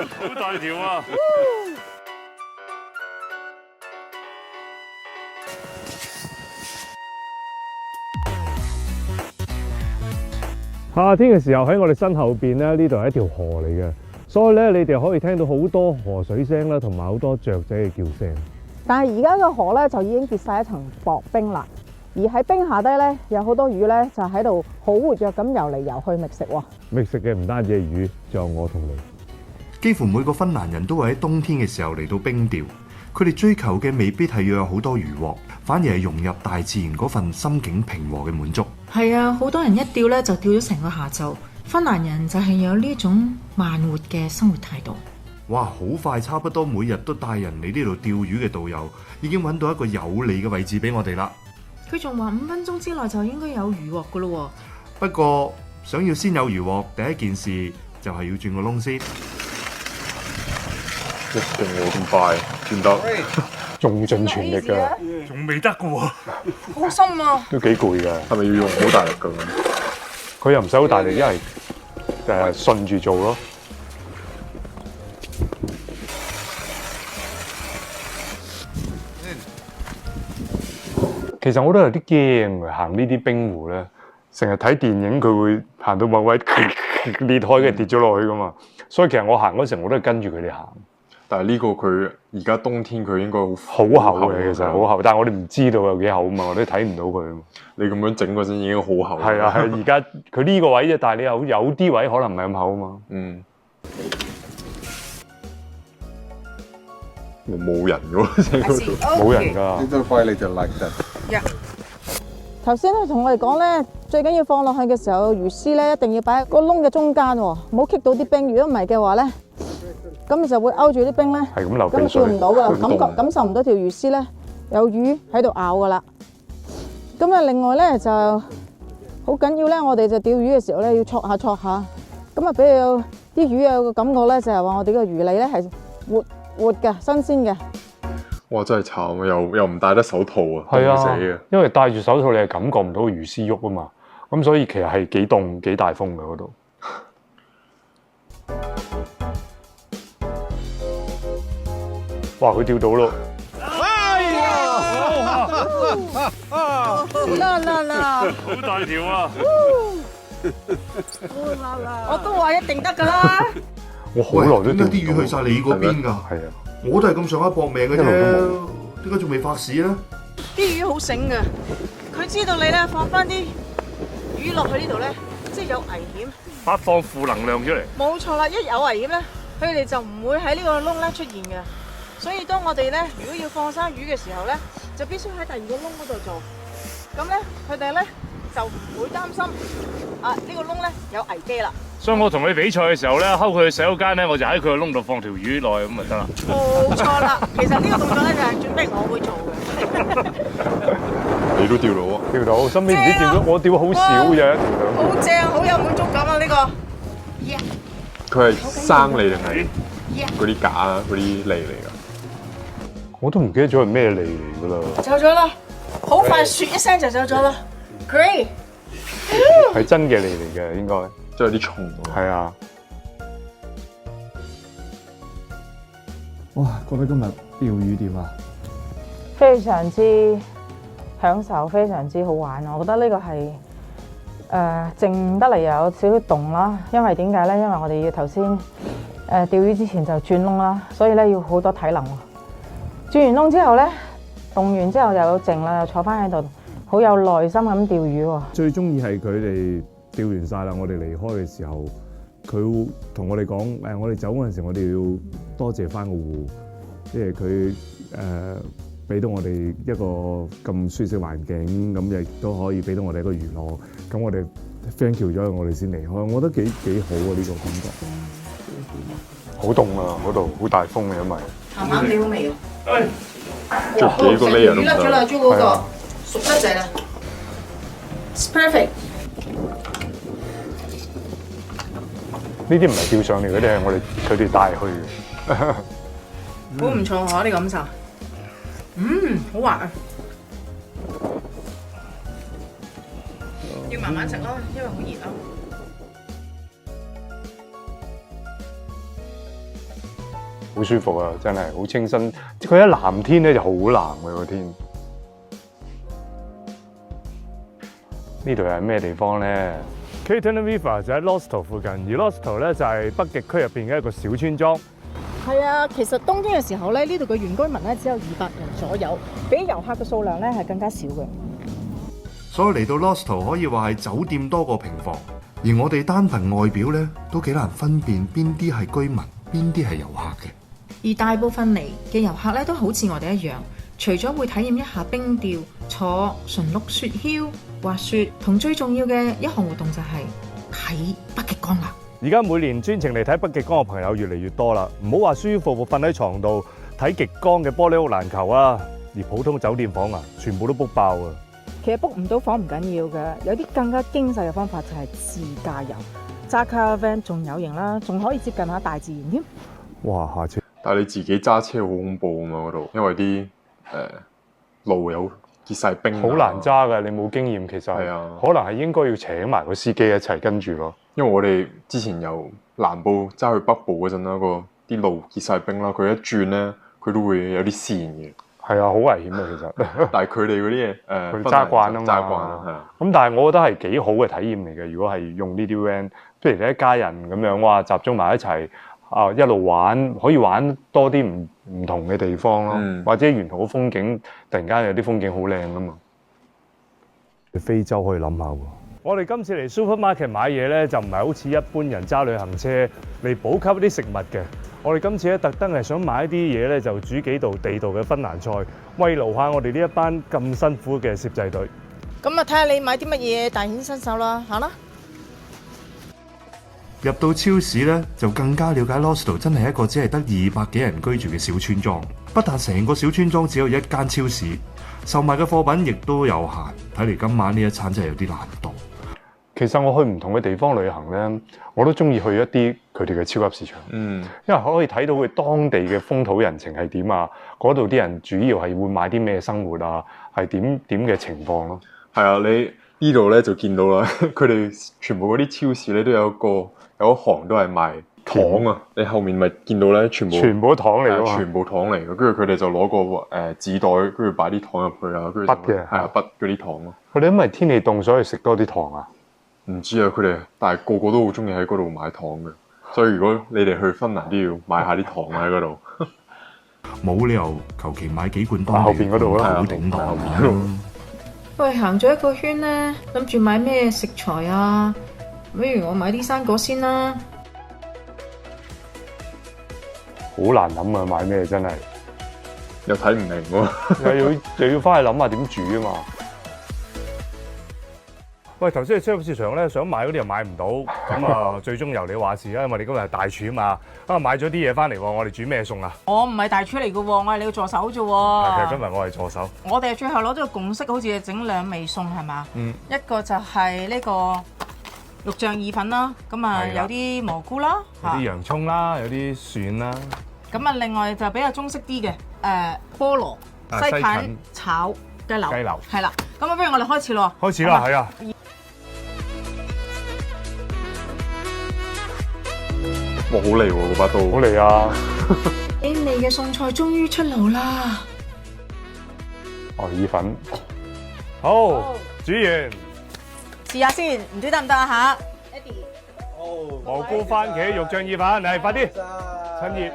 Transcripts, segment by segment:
好大條啊！夏天嘅時候喺我哋身後邊咧，呢度係一條河嚟嘅，所以咧你哋可以聽到好多河水聲啦，同埋好多雀仔嘅叫聲。但係而家個河咧就已經結晒一層薄冰啦，而喺冰下低咧有好多魚咧就喺度好活躍咁游嚟游去覓食喎。覓食嘅唔單止係魚，仲有我同你。幾乎每個芬蘭人都會喺冬天嘅時候嚟到冰釣，佢哋追求嘅未必係要有好多漁獲，反而係融入大自然嗰份心境平和嘅滿足。係啊，好多人一釣咧就釣咗成個下晝。芬蘭人就係有呢種慢活嘅生活態度。哇！好快，差不多每日都帶人嚟呢度釣魚嘅導遊已經揾到一個有利嘅位置俾我哋啦。佢仲話5分鐘之內就應該有漁獲噶咯。不過想要先有漁獲，第一件事就係要轉個窿先。一定冇咁快轉得，用盡全力㗎，仲未得㗎喎，好深啊！都幾攰㗎，係咪要用好大力㗎？佢又唔使好大力，因為順住做咯。其實我都有啲驚行呢啲冰湖咧，成日睇電影佢會行到某位裂開嘅跌咗落去㗎嘛，所以其實我行嗰時我都係跟住佢哋行。但係呢個佢而家冬天佢應該好厚嘅，其實好厚，但係我哋唔知道有幾厚啊嘛，我哋睇唔到佢。你咁樣整嗰陣已經好厚。係啊係，而家佢呢個位啫，但係你有啲位可能唔係咁厚啊嘛。嗯。冇人㗎喎，冇人㗎。Little fire你就 like that。頭先佢同我哋講咧，最緊要放落去嘅時候，魚絲咧一定要擺喺個窿嘅中間喎，唔好棘到啲冰。如果唔係嘅話咧，咁你就會勾住啲冰咧，係咁流鼻咁水，釣唔到噶，感受唔到條魚絲咧有魚喺度咬噶啦。咁啊，另外咧就好緊要咧，我哋就釣魚嘅時候咧要戳下，咁啊俾佢啲魚有個感覺咧，就係話我哋個魚脷咧係活嘅、新鮮嘅。哇！真係慘啊，又唔戴得手套啊，凍死嘅。因為戴住手套你係感覺唔到魚絲喐啊嘛，咁所以其實係幾凍、幾大風嘅嗰度。哇！佢釣到咯！哎呀！啦！好大條啊！我都話一定得㗎啦！我好耐都釣唔到。點解啲魚去晒你嗰邊㗎？係啊，我都係咁上下搏命嘅啫。點解仲未發市咧？啲魚好醒㗎，佢知道你咧放翻啲魚落去呢度咧，即係有危險。發放負能量出嚟。冇錯啦，一有危險咧，佢哋就唔會喺呢個窿咧出現嘅。所以當我哋咧如果要放生魚嘅時候咧，就必須喺第二個窿嗰度做。咁咧佢哋咧就唔會擔心啊呢個窿咧有危機啦。所以我同你比賽嘅時候咧，睺佢去洗手間咧，我就喺佢個窿度放條魚落去咁咪得啦。冇錯啦，其實呢個動作咧就係準備我會做嘅。你都釣到啊？釣到，身邊唔知釣到，我釣好少啫。好正，好有滿足感啊！呢個。佢係生脷定係嗰啲假嗰啲脷嚟㗎？我都唔記得咗係咩脷嚟㗎啦。走咗啦，好快説一聲就走咗啦。Great，係真嘅脷嚟嘅應該，即係有啲蟲喎。係啊。哇！覺得今日釣魚點啊？非常之享受，非常之好玩。我覺得呢個係靜得嚟又有少少凍啦。因為點解咧？因為我哋要頭先釣魚之前就轉窿啦，所以咧要好多體能喎。轉完窿之後咧，凍完之後又有靜啦，又坐翻喺度，好有耐心咁釣魚喎。最中意係佢哋釣完晒啦，我哋離開嘅時候，佢會同我哋講我哋走嗰陣時，我哋要多謝翻個湖，即係佢俾到我哋一個咁舒適環境，咁亦都可以俾到我哋一個娛樂。咁我哋 thank you 咗，我哋先離開，我覺得幾好啊！呢個感覺。好凍啊！嗰度好大風嘅，因為。鹹鹹地好味喎。着幾個 layer 都唔甩咗啦，豬嗰個熟得滯啦。It's perfect。呢啲唔係釣上嚟嗰啲，係佢哋帶去嘅。好唔錯嗬，啲感受。好滑啊！要慢慢食咯，因為好熱咯。好舒服啊，真係好清新。佢一藍天咧就好藍嘅個天。呢度係咩地方咧 Caton River 就喺 Lostall 附近，而 Lostall 咧就係北極區入邊嘅一個小村莊。係啊，其實冬天嘅時候咧，呢度嘅原居民咧只有200人左右，比遊客嘅數量咧係更加少嘅。所以嚟到 Lostall 可以話係酒店多過平房，而我哋單憑外表咧都幾難分辨邊啲係居民，邊啲係遊客嘅。而大部分嚟嘅遊客咧都好似我哋一樣，除咗會體驗一下冰釣、坐純綠雪橇、滑雪，同最重要嘅一項活動就係睇北極光啦。而家每年專程嚟睇北極光嘅朋友越嚟越多啦，唔好話舒服服瞓喺床度睇極光嘅玻璃屋難求啊，而普通酒店房啊，全部都 book 爆啊！其實 book 唔到房唔緊要嘅，有啲更加經濟嘅方法就係自駕遊，揸 caravan 仲有型啦，仲可以接近下大自然添。哇！下次但係你自己揸車好恐怖啊嘛嗰度，因為啲路有結晒冰，好難揸㗎，你冇經驗其實係啊，可能係應該要請埋個司機一齊跟住咯。因為我哋之前由南部揸去北部嗰陣啦，啲路結晒冰啦，佢一轉咧，佢都會有啲跣嘅。係啊，好危險啊其實。但係佢哋嗰啲嘢佢揸慣啊嘛，揸慣啦，係啊。咁但係我覺得係幾好嘅體驗嚟嘅。如果係用呢啲 van，譬如你一家人咁樣，哇，集中埋一齊啊，一路玩，可以玩多啲唔同嘅地方咯，或者沿途嘅風景，突然間有啲風景好靚啊嘛。去非洲可以諗下喎。我哋今次嚟 supermarket 買嘢咧，就唔係好似一般人揸旅行車嚟補給啲食物嘅。我哋今次咧特登係想買一啲嘢咧，就煮幾道地道嘅芬蘭菜，慰勞下我哋呢一班咁辛苦嘅攝製隊。咁啊，睇下你買啲乜嘢大顯身手啦，行啦！入到超市咧，就更加了解 Lostall 真係一個只係得200幾人居住嘅小村莊。不但成個小村莊只有一間超市，售賣嘅貨品亦都有限。睇嚟今晚呢一餐真係有啲難度。其實我去唔同嘅地方旅行咧，我都中意去一啲佢哋嘅超級市場，因為可以睇到佢當地嘅風土人情係點啊，嗰度啲人主要係會買啲咩生活啊，係點嘅情況咯。係啊，你呢度咧就見到啦，佢哋全部嗰啲超市咧都有一行都係賣糖啊，你後面咪見到咧，全部都糖嚟㗎嘛，全部糖嚟嘅，跟住佢哋就攞個紙袋，跟住擺啲糖入去啊，跟住筆嘅，係啊，筆嗰啲糖咯。佢哋因為天氣凍，所以食多啲糖啊。唔知啊，佢哋但係個個都好中意喺嗰度買糖嘅，所以如果你哋去芬蘭都要買下啲糖喺嗰度。冇理由求其買幾罐當地罐頭頂檔。喂，行咗一個圈咧，諗住買咩食材啊？不如我買啲生果先啦。好難諗啊，買咩真係又睇唔明喎，又要翻去諗下點煮啊嘛。喂，頭先去超級市場咧，想買嗰啲又買唔到，咁啊最終由你話事啦，因為你今日係大廚啊嘛。啊買咗啲嘢翻嚟喎，我哋煮咩餸啊？我唔係大廚嚟嘅喎，我係你嘅助手啫其喎。實今日我係助手。我哋最後攞咗個共識，好似係整2味餸係嘛？一個就係呢個肉醬意粉啦，咁啊有啲蘑菇啦，有啲洋葱啦，有啲蒜啦。咁啊另外就比較中式啲嘅菠蘿、西芹炒雞柳。係啦，咁啊不如我哋開始咯。開始啦，係啊。哇，好利喎嗰把刀，好利啊！英利嘅餸菜終於出爐啦！哦，意粉好，煮完。試下先，唔知得唔得啊吓 Eddie，蘑菇番茄肉醬意粉，嚟快啲，趁熱。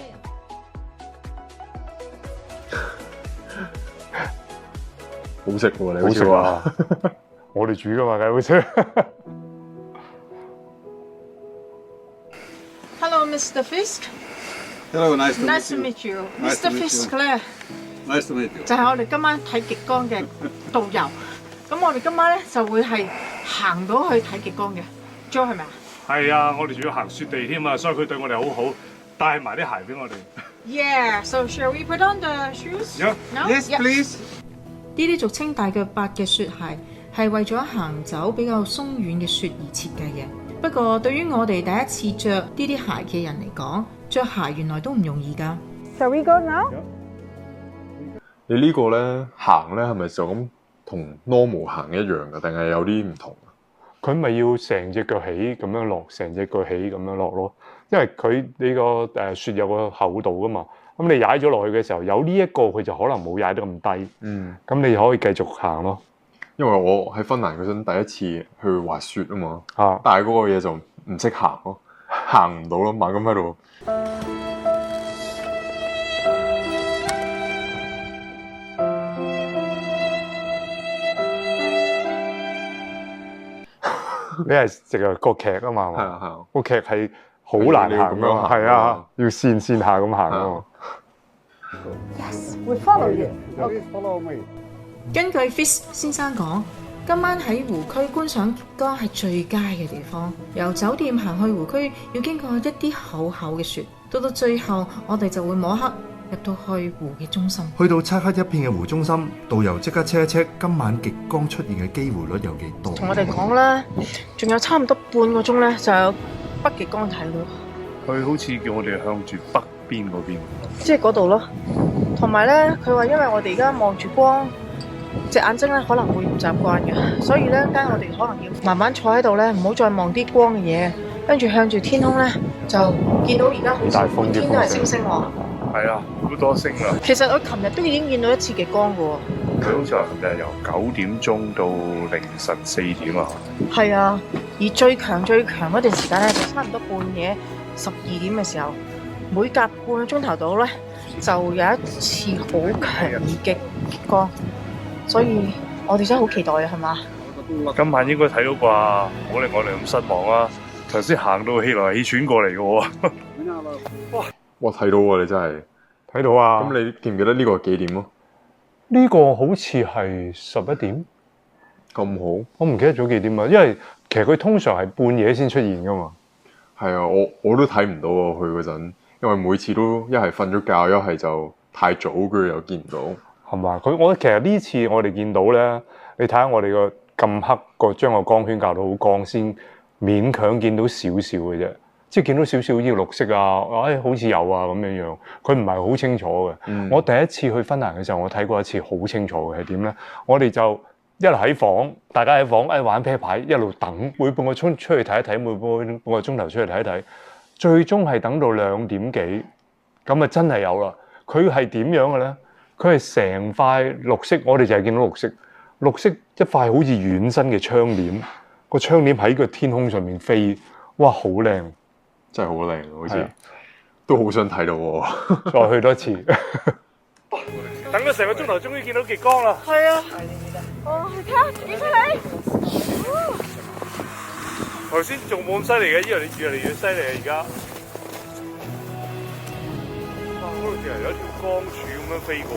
好食喎，你好似話。我哋煮㗎嘛，梗係好食。Hello, Mr. Fisk. Hello, nice to meet you. Mr. Fisk 咧 Nice to meet you. 就係我哋今晚睇極光嘅導遊。咁我哋今晚咧就會係行到去睇極光嘅 ，Joe 係咪啊？係啊，我哋仲要行雪地添啊，所以佢對我哋好好，帶埋啲鞋俾我哋。Yeah, so shall we put on the shoes? Yeah. No? Yes, please. 呢啲俗稱大腳八嘅雪鞋係為咗行走比較鬆軟嘅雪而設計嘅。不過對於我哋第一次着呢啲鞋嘅人嚟講，着鞋原來都唔容易㗎。Shall we go now？你呢個咧行咧係咪就咁同 normal 行一樣㗎？定係有啲唔同啊？佢咪要成隻腳起咁樣落，成隻腳起咁樣落咯。因為佢呢個雪有個厚度噶嘛，咁你踩咗落去嘅時候，有呢一個佢就可能冇踩得咁低，咁你可以繼續行咯。因為我喺芬蘭嗰陣第一次去滑雪啊嘛，啊，但係嗰個嘢就唔識行咯，行唔到咯，猛咁喺度。你係直係個劇啊嘛，係啊係啊，個劇係好難行㗎嘛，係啊，要線下咁行啊嘛。Yes, we follow you. Please follow me. 根據 Fitz 先生講，今晚喺湖區觀賞極光係最佳嘅地方。由酒店行去湖區要經過一啲厚厚嘅雪，到最後我哋就會摸黑入到去湖嘅中心。去到漆黑一片嘅湖中心，導遊即刻 check 一 check 今晚極光出現嘅機會率有幾多。同我哋講啦，仲有差唔多半個鐘咧，就有北極光睇到。佢好似叫我哋向住北邊嗰邊，即係嗰度咯。同埋咧，佢話因為我哋而家望住光，隻眼睛咧可能會唔習慣嘅，所以咧間我哋可能要慢慢坐喺度咧，唔好再望啲光嘅嘢，跟住向住天空咧就見到而家好似滿天都係星星喎。係啊，好多星啊！其實我琴日都已經見到一次極光嘅喎。佢好似話琴日由9點鐘到凌晨4點啊。係啊，而最強嗰段時間咧，就差唔多半夜12點嘅時候，每隔半個鐘頭到咧，就有一次好強烈嘅極光，所以我哋真係好期待啊，係嘛？今晚應該睇到啩，唔好令我哋咁失望啊！頭先行到氣來氣喘過嚟嘅喎。哇，睇到喎，你真係睇到啊！咁你記唔記得呢個係幾點咯？呢個好似係11點，咁好？我唔記得咗幾點啊，因為其實佢通常係半夜先出現噶嘛。係啊，我都睇唔到喎，去嗰陣，因為每次都一係瞓咗覺，一係就太早，跟住又見唔到。係嘛？我其實呢次我哋見到咧，你睇下我哋個咁黑個將個光圈校到好光，先勉強見到少少嘅啫。即係見到少少呢個綠色啊，好似有啊咁樣樣，佢唔係好清楚嘅。我第一次去芬蘭嘅時候，我睇過一次好清楚嘅係點咧？我哋就一路喺房，大家喺房玩啤牌，一路等，每半個鐘出去睇一睇，每半個鐘頭出去睇一睇，最終係等到2點幾，咁啊真係有啦。佢係點樣嘅咧？佢係成塊綠色，我哋就係見到綠色，綠色一塊好似遠身嘅窗簾，個窗簾喺個天空上面飛，哇，好靚！真係好靚，好似都好想睇到喎。再去多一次，等咗成個鐘頭，終於見到極光啦！係啊，哦，你睇下，影出嚟。頭先仲冇咁犀利嘅，依家越嚟越犀利啊！而家，哇，嗰度成日有一條光柱咁樣飛過。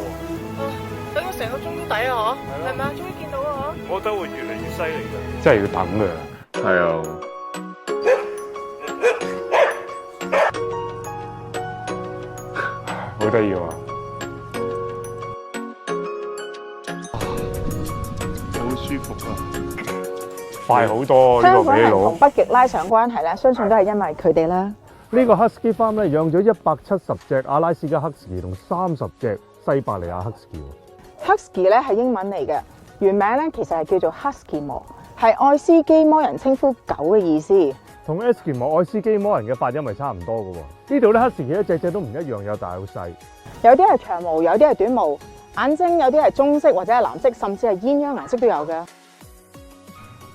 等咗成個鐘都抵啊！嗬，係咪啊？終於見到啊！嗬，我覺得會越嚟越犀利嘅。真係要等嘅。係啊。好得意喎！好舒服啊！快好多呢個比佬。同北極拉上關係咧，相信都係因為佢哋啦。呢個 Husky Farm 咧養咗170隻阿拉斯加 Husky 同30隻西伯利亞 Husky。Husky 咧係英文嚟嘅，原名咧其實係叫做 Husky 摩，係愛斯基摩人稱呼狗嘅意思。同 Eskimo 愛斯基摩人嘅發音係差唔多嘅喎。呢度咧 Husky 一隻都唔一樣，有大有細。有啲係長毛，有啲係短毛，眼睛有啲係棕色或者係藍色，甚至係鴛鴦顏色都有嘅。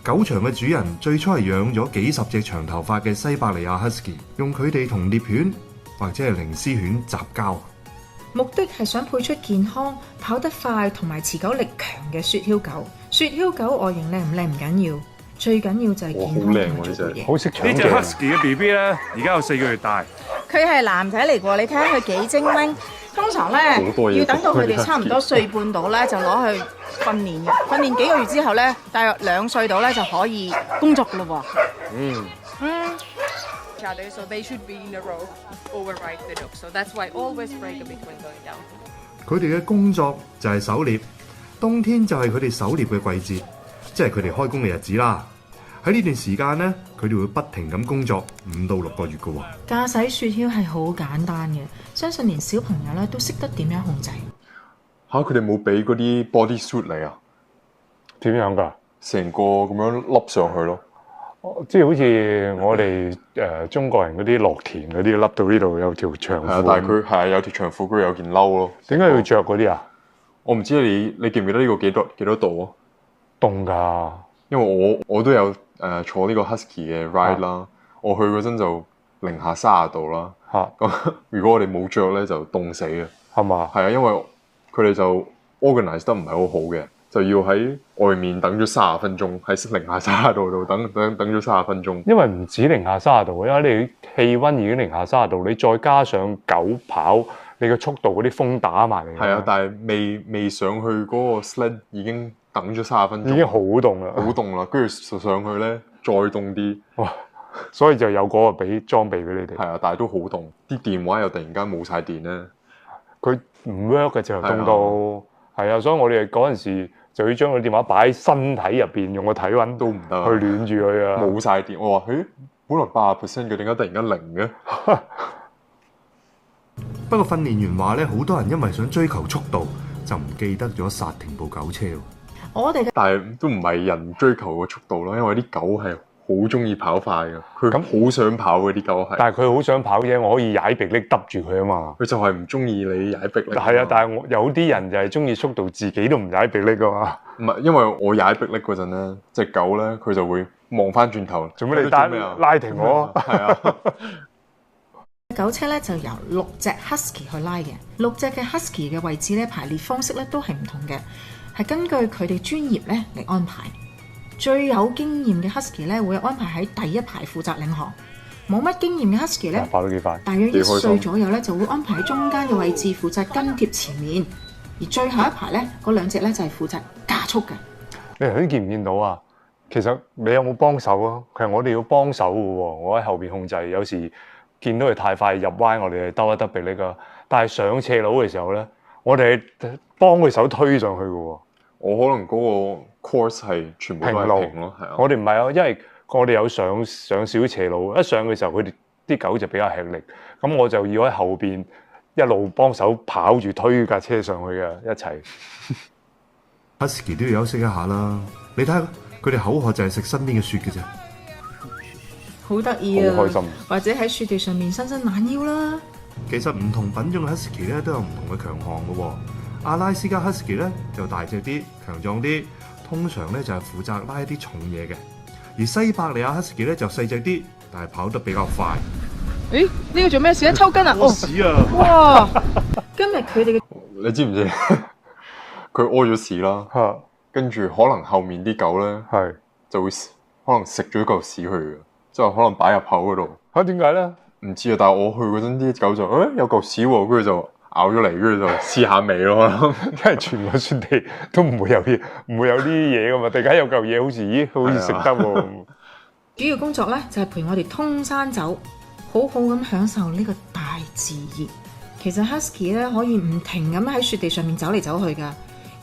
狗場嘅主人最初係養咗幾十隻長頭髮嘅西伯利亞 Husky， 用佢哋同獵犬或者係靈獅犬雜交。目的係想配出健康、跑得快同埋持久力強嘅雪橇狗。雪橇狗外形靚唔靚唔緊要，最緊要就係健康同埋做嘢。好識搶呢隻鏡。 Husky 嘅 BB 咧，而家有4個月大。佢係男仔嚟㗎，你睇下佢幾精靈。通常咧要等到佢哋差唔多歲半到咧，就攞去訓練嘅。訓練幾個月之後咧，大約2歲到咧就可以工作㗎咯喎。So they should be in a row, override the dog. So that's why always break a bit when going down. 佢哋嘅工作就係狩獵，冬天就係佢哋狩獵嘅季節，即係佢哋開工嘅日子啦。喺呢段時間咧，佢哋會不停咁工作5到6個月嘅喎。駕駛雪橇係好簡單嘅，相信連小朋友咧都識得點樣控制。嚇！佢哋冇俾嗰啲 body suit 嚟啊？點樣㗎？成個咁樣笠上去咯。即係好似我哋中國人嗰啲落田嗰啲，笠到呢度有條長褲。係啊，但係佢係有條長褲，佢有件褸咯。點解要着嗰啲啊？我唔知你記唔記得呢個幾多度啊？凍㗎，因為我都有坐呢個 Husky 嘅 ride 啦。我去嗰陣就零下30度啦。咁如果我哋冇着咧，就凍死嘅。係嘛？係啊，因為佢哋就 organize 得唔係好好嘅。就要喺外面等咗30分鐘，喺零下30度度等咗30分鐘。因為唔止零下30度，因為你氣温已經零下30度，你再加上狗跑，你個速度嗰啲風打埋嚟。係啊，但係未上去嗰個 sled 已經等咗30分鐘，已經好凍啦，好凍啦。跟住上去咧，再凍啲。哇！所以就有嗰個裝備俾你哋。係啊，但係都好凍，啲電話又突然間冇晒電咧。佢唔 work 嘅就凍到。係啊，所以我哋嗰陣時就要將個電話擺喺身體入邊，用個體温都唔得，去暖住佢啊！冇晒電，我話：本來80%嘅，點解突然間0嘅？不過訓練員話咧，好多人因為想追求速度，就唔記得咗剎停部狗車喎。但係都唔係人追求個速度咯，因為啲狗係好中意跑快嘅，佢好想跑嘅啲狗係。但係佢好想跑啫，我可以踩迫力揼住佢啊嘛。佢就係唔中意你踩迫力。係啊，但係有啲人就係中意速度，自己都唔踩迫力噶嘛。唔係，因為我踩迫力嗰陣咧，隻狗咧佢就會望翻轉頭，做咩你拉停我？係啊。狗車咧就由6隻 Husky 去拉嘅，6隻嘅 Husky 嘅位置咧排列方式咧都係唔同嘅，係根據佢哋專業咧嚟安排。最有經驗嘅 Husky 咧會安排喺第一排負責領航，冇乜經驗嘅 Husky 咧跑得幾快，大約1歲左右咧就會安排喺中間嘅位置負責跟貼前面，而最後一排咧嗰2隻咧就係負責加速嘅。你頭先見唔見到啊？其實你有冇幫手啊？其實我哋要幫手嘅喎，我喺後邊控制，有時見到佢太快入彎，我哋係兜一兜迫力㗎。但係上斜路嘅時候咧，我哋係幫佢手推上去嘅喎。我可能嗰個 course 係全部都係平咯，係啊。我哋唔係啊，因為我哋有上少斜路，一上嘅時候佢哋啲狗就比較吃力，咁我就要喺後邊一路幫手跑住推架車上去嘅一齊。Husky 都要休息一下啦，你睇下佢哋口渴就係食身邊嘅雪嘅啫。好得意啊！好開心。或者喺雪地上面伸伸懶腰啦。其實唔同品種嘅 Husky 咧都有唔同嘅強項嘅喎。阿拉斯加 Husky 咧就大隻啲、強壯啲，通常咧就係負責拉一啲重嘢嘅；而西伯利亞 Husky 咧就細隻啲，但係跑得比較快。誒，呢個做咩事啊？抽筋啊！屙屎啊！哇！今日佢哋嘅你知唔知？佢屙咗屎啦，跟住可能後面啲狗咧就會可能食咗嚿屎去嘅，即係可能擺入口嗰度。嚇點解咧？唔知啊，但係我去嗰陣啲狗就有嚿屎喎，跟住就咬咗嚟，跟住就試下味咯。因為全個雪地都唔會有啲嘢噶嘛，突然間有嚿嘢好似食得喎。主要工作咧就係陪我哋通山走，好好咁享受呢個大自然。其實 Husky 咧可以唔停咁喺雪地上面走嚟走去噶，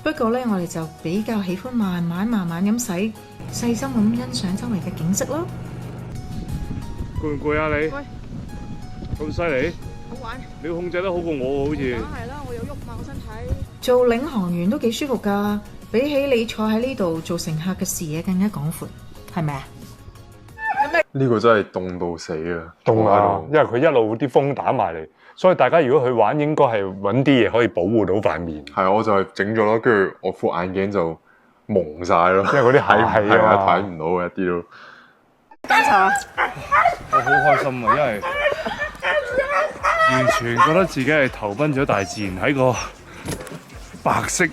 不過咧我哋就比較喜歡慢慢咁駛，細心咁欣賞周圍嘅景色咯。攰唔攰啊你？喂，咁犀利？好玩。你控制得好過我好似。梗係啦，我有喐嘛個身體。做領航員都幾舒服噶，比起你坐喺呢度做乘客嘅視野更加廣闊，係咪啊？呢個真係凍到死啊！凍啊！因為佢一路啲風打埋嚟，所以大家如果去玩，應該係揾啲嘢可以保護到塊面。係啊，我就係整咗咯，跟住我副眼鏡就蒙晒咯，因為嗰啲係啊，睇唔到嘅一啲都。監察啊！我好開心啊，因為完全覺得自己係投奔咗大自然，喺個白色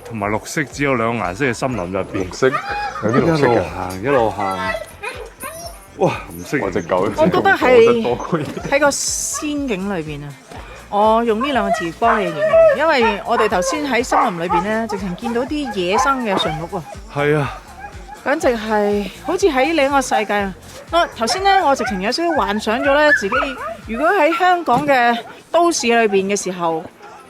同埋綠色只有兩個顏色嘅森林入邊。綠色有啲綠色嘅，一路行。哇！唔識我隻狗，我覺得係喺個仙境裏邊啊！我用呢2個字幫你形容，因為我哋頭先喺森林裏邊咧，直情見到啲野生嘅馴鹿啊！係啊，簡直係好似喺另一個世界啊！我頭先咧，我直情有少少幻想咗咧，自己如果喺香港嘅都市裏邊嘅時候，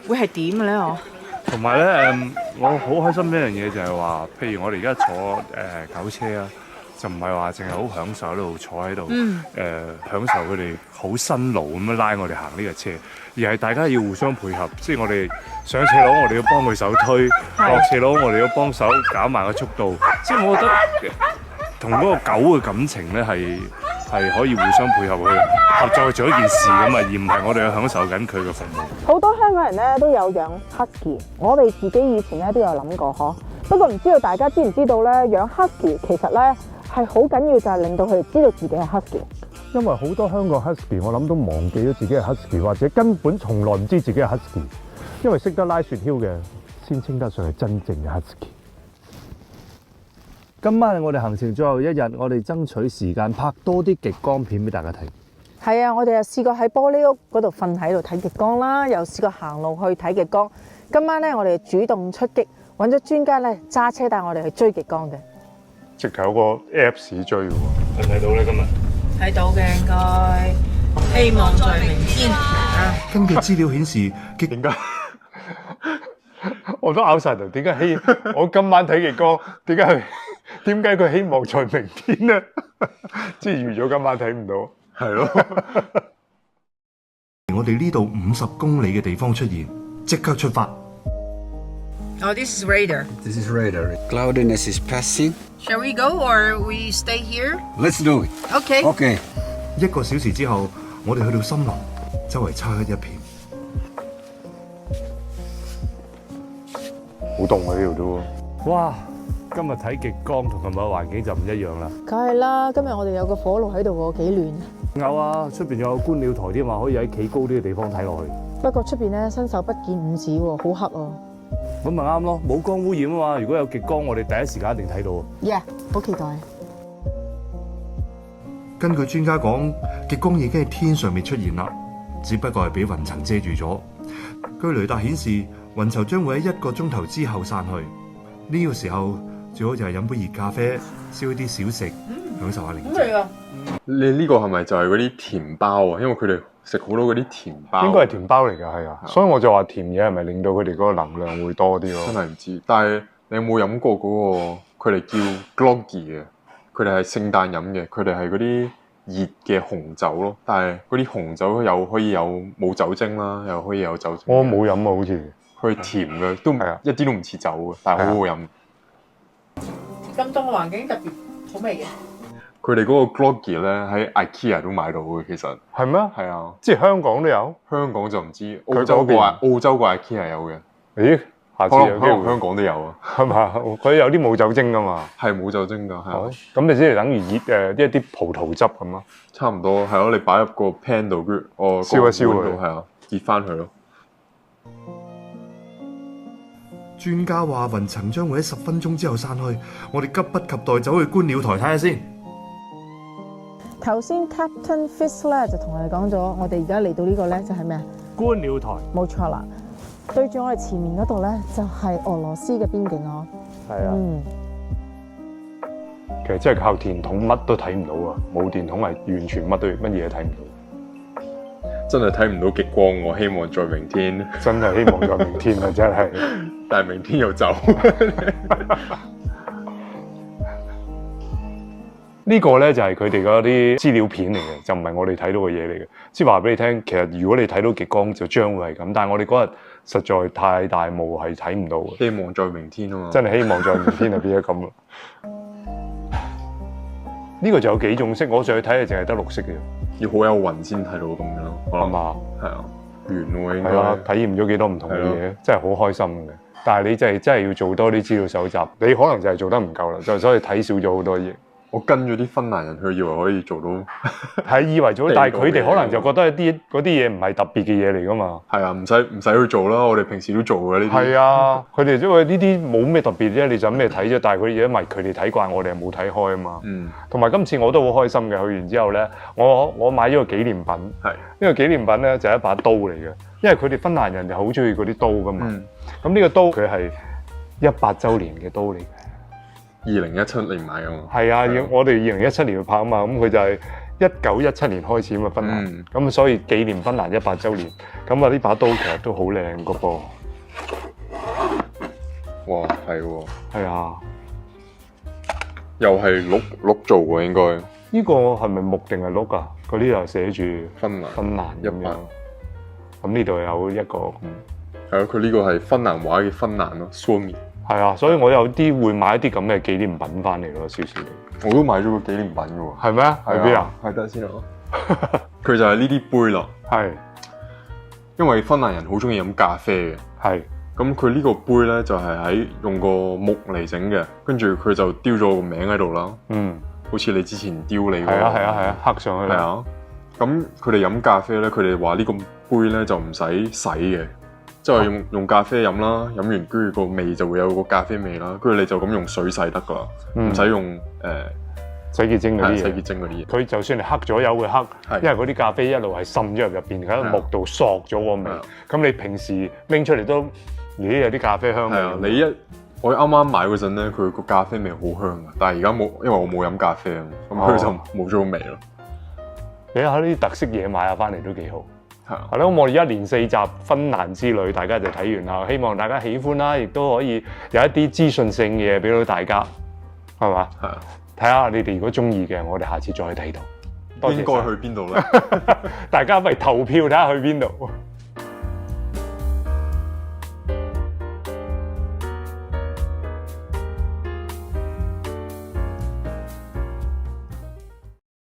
會係點嘅咧？我同埋咧我好開心一樣嘢就係話，譬如我哋而家坐狗車啊。就唔係話淨係好享受喺度坐喺度，享受佢哋好辛勞咁樣拉我哋行呢個車，而係大家要互相配合，即係我哋上斜路我哋要幫佢手推，落斜路我哋要幫手減慢個速度，即係我覺得同嗰個狗嘅感情咧係可以互相配合去合作去做一件事咁啊，而唔係我哋去享受緊佢嘅服務。好多香港人咧都有養 husky， 我哋自己以前咧都有諗過呵。不過唔知道大家知唔知道咧，養 husky 其實咧係好緊要，就係令到佢哋知道自己係 husky。因為好多香港 husky， 我諗都忘記咗自己係 husky， 或者根本從來唔知自己係 husky。因為識得拉雪橇嘅，先稱得上係真正嘅 husky。今晚係我哋行程最後一日，我哋爭取時間拍多啲極光片俾大家睇。係啊，我哋又試過喺玻璃屋嗰度瞓喺度睇極光啦，又試過行路去睇極光。今晚咧，我哋主動出擊，揾咗專家咧揸車帶我哋去追極光嘅。直頭有個 Apps 追喎，睇唔睇到咧？今日睇到嘅應該，希望在明天啊。根據資料顯示，點解我都拗晒頭？點解我今晚睇極光？點解佢希望在明天咧？即係預咗今晚睇唔到，係咯。我哋呢度50公里嘅地方出現，即刻出發。Oh, this is radar. This is radar. Cloudiness is passing. Shall we go or we stay here? Let's do it. Okay. Okay. 1個小時之後，我哋去到森林，周圍漆黑一片。好凍啊！呢度都。哇！今日睇極光同琴日環境就唔一樣啦。梗係啦，今日我哋有個火爐喺度喎，幾暖。有啊，出邊有個觀鳥台添嘛，可以喺企高啲嘅地方睇落去。不過出邊咧伸手不見五指喎，好黑啊。咁咪啱咯，冇光污染啊嘛。如果有極光，我哋第一時間一定睇到。Yeah， 好期待。根據專家講，極光已經喺天上面出現啦，只不過係俾雲層遮住咗。據雷達顯示，雲層將會喺1個鐘頭之後散去。呢個時候最好就係飲杯熱咖啡，燒啲小食，享受下寧靜。你呢個係咪就係嗰啲甜包啊？因為佢哋食好多嗰啲甜包。應該係甜包嚟㗎，係啊。所以我就話甜嘢係咪令到佢哋嗰個能量會多啲咯？真係唔知。但係你有冇飲過嗰個？佢哋叫 Groggy 嘅，佢哋係聖誕飲嘅，佢哋係嗰啲熱嘅紅酒咯。但係嗰啲紅酒又可以有冇酒精啦，又可以有酒精。我冇飲啊，好似。佢甜嘅，都一啲都唔似酒嘅，但係好好飲。咁凍嘅環境特別好味嘅。佢哋嗰個 Groggy 咧喺 IKEA 都買到嘅，其實係咩？係啊，即係香港都有。香港就唔知，澳洲個 IKEA 有嘅。咦？下次有機會香港都有啊，係嘛？佢有啲冇酒精㗎嘛？係冇酒精㗎，係啊。咁你即係等於熱一啲葡萄汁咁咯。差唔多係咯，你擺入個 pan 度，燒一燒佢，係啊，熱翻佢咯。專家話雲層將會喺10分鐘之後散去，我哋急不及待走去觀鳥台睇下先。頭先 Captain Fisk 咧就同我哋講咗，我哋而家嚟到呢個咧就係咩啊？觀鳥台。冇錯啦，對住我哋前面嗰度咧就係俄羅斯嘅邊境咯。係啊。其實真係靠電筒乜都睇唔到啊！冇電筒係完全乜嘢都睇唔到。真係睇唔到極光，我希望在明天。真係希望在明天啊！真係，但係明天又走。呢個咧就係佢哋嗰啲資料片嚟嘅，就唔係我哋睇到嘅嘢嚟嘅。即係話俾你聽，其實如果你睇到極光，就將會係咁。但係我哋嗰日實在太大霧，係睇唔到嘅。希望在明天啊嘛！真係希望在明天就變咗咁咯。呢個就有幾種色，我上去睇係淨係得綠色嘅。要好有雲先睇到咁樣咯，係嘛？係啊，圓喎應該。係啊，體驗咗幾多唔同嘅嘢，真係好開心嘅。但係你真係要做多啲資料搜集，你可能就係做得唔夠啦，就所以睇少咗好多嘢。我跟咗啲芬蘭人去，以為可以做到，係以為做到，但係佢哋可能就覺得嗰啲嘢唔係特別嘅嘢嚟噶嘛。係啊，唔使去做啦，我哋平時都做嘅呢啲。係啊，佢哋因為呢啲冇咩特別啫，你就咩睇啫？但係佢哋因為佢哋睇慣，我哋係冇睇開啊嘛。同埋今次我都好開心嘅，去完之後咧，我買咗個紀念品。係。呢個紀念品咧就係一把刀嚟嘅，因為佢哋芬蘭人就好中意嗰啲刀噶嘛。咁呢個刀佢係100週年嘅刀嚟嘅。2017年買啊嘛，係啊，我哋2017年去拍啊嘛，咁佢就係1917年開始啊嘛，芬蘭，咁所以紀念芬蘭100週年，咁啊呢把刀其實都好靚個噃。哇，係喎，係啊，又係鹿做喎應該。呢個係咪木定係鹿啊？嗰啲又寫住芬蘭咁樣，咁呢度有一個係咯，佢呢個係芬蘭話嘅芬蘭咯 Suomi。係啊，所以我有啲會買一啲咁嘅紀念品翻嚟咯，少少。我都買咗個紀念品嘅喎。係咩？喺邊啊？係得先咯。佢就係呢啲杯咯。係。因為芬蘭人好中意飲咖啡嘅。係。咁佢呢個杯咧就係用個木嚟整嘅，跟住佢就雕咗個名喺度啦。好似你之前雕你。係啊，刻上去。係啊。咁佢哋飲咖啡咧，佢哋話呢個杯咧就唔使洗嘅。即係用咖啡飲啦，飲完跟住個味就會有個咖啡味啦，跟住你就咁用水洗得噶啦，唔使用洗潔精嗰啲嘢。洗潔精嗰啲嘢。佢就算係黑咗有會黑，因為嗰啲咖啡一路係滲咗入邊，喺木度索咗個味。咁你平時拎出嚟都，咦有啲咖啡香味。我啱啱買嗰陣咧，佢個咖啡味好香啊，但係而家冇，因為我冇飲咖啡啊，咁佢就冇咗個味咯。你睇呢啲特色嘢買下翻嚟都幾好。係咯，我哋一連4集芬蘭之旅，大家就睇完啦。希望大家喜歡啦，亦都可以有一啲資訊性嘅嘢俾到大家，係嘛？係啊，睇下你哋如果中意嘅，我哋下次再睇到。應該去邊度咧？大家不如投票睇下去邊度。